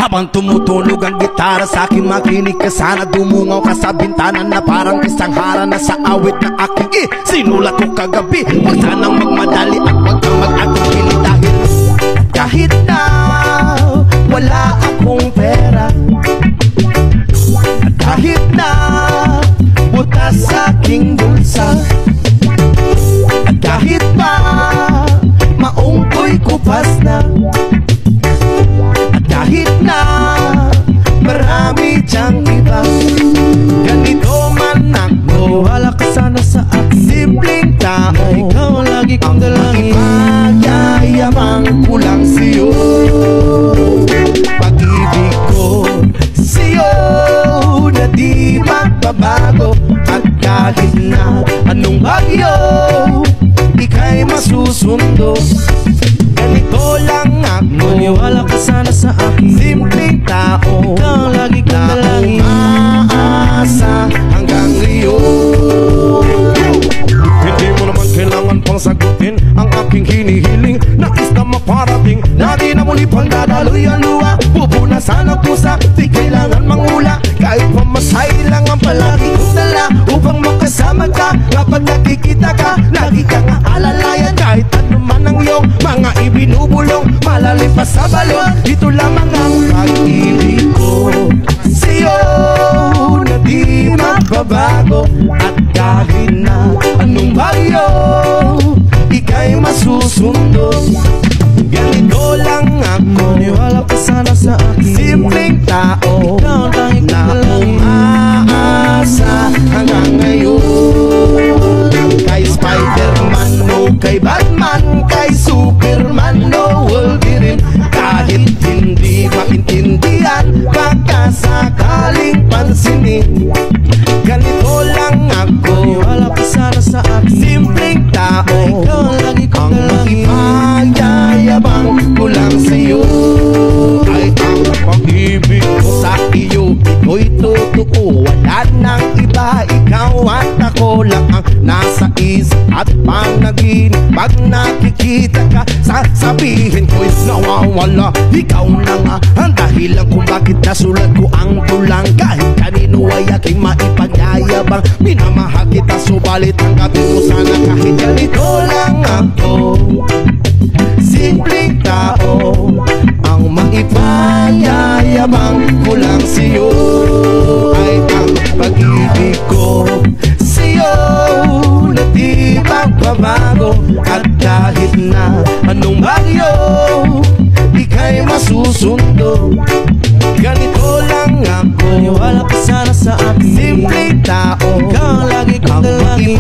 Habang tumutunog ang gitara sa akin, makinig ka sana. Dumungaw ka sa bintana na parang isang hara na sa awit na aking sinulat ko kagabi. Huwag sanang magmadali at huwag kang mag-atupili dahil kahit na wala akong pera, kahit na butas sa aking bulsa, at kahit pa maong ko'y kupas na, at kahit na marami diyang iba, ganito man ako, wala ka sana sa akin. Simpleng tao, ikaw ang lagi kong dalangin. Magyayabang ko lang sa'yo, pag-ibig ko sa'yo na di magbabago. At kahit na anong bagyo, ika'y masusundo. Ganito lang ako, maniwala ka sana sa akin. Simpleng tao, ikaw ang lagi kong dalangin. Aasa hanggang ngayon. Hindi mo naman kailangan pang sagutin ang aking hinihiling. Nais na maparating na di na muli pang dadaloy ang luha. Pupunasan ang pusa, di kailangan mangula. Kahit pamasay lang ang palagi kong dala upang makasama ka. Kapag nakikita ka, lagi kang aalalayan. Kahit ano man ang iyong mga ibinubulong, malalim pa sa balon, ito lamang ang pag-ibig ko sa'yo na di magbabago. At kahit na anong bagyo, ika'y masusundo. Ganito lang ako, maniwala ka sana sa akin. Simpleng tao, ikaw ang tanging na umaasa hanggang ngayon. Kay Spider-Man o kay Batman, kay Superman o Wolverine, kahit hindi maintindihan, baka sakaling pansinin. Ganito lang ako, maniwala ka sana sa akin. Simpleng tao, ikaw ang lagi kong dalangin. Magyayabang ko lang sa'yo, ay ang pag-ibig ko sa iyo, ito'y totoo. Wala nang iba, ikaw at ako lang ang nasa isip at panaginip. Pag nakikita ka, sasabihin ko'y nawawala. Ikaw na nga ang dahilan kung bakit nasulat ko ang tulang. Kahit kanino ay aking maipagyayabang, minamahal kita subalit tanggapin mo sana kahit ganito lang ako. Simpleng tao, ang maipanyayabang ko lang sa'yo, ay ang pag-ibig ko sa'yo na di magbabago. At kahit na anong bagyo, ika'y masusundo. Ganito lang ako, maniwala ka sana sa akin. Simpleng tao, ikaw ang lagi kong dalangin.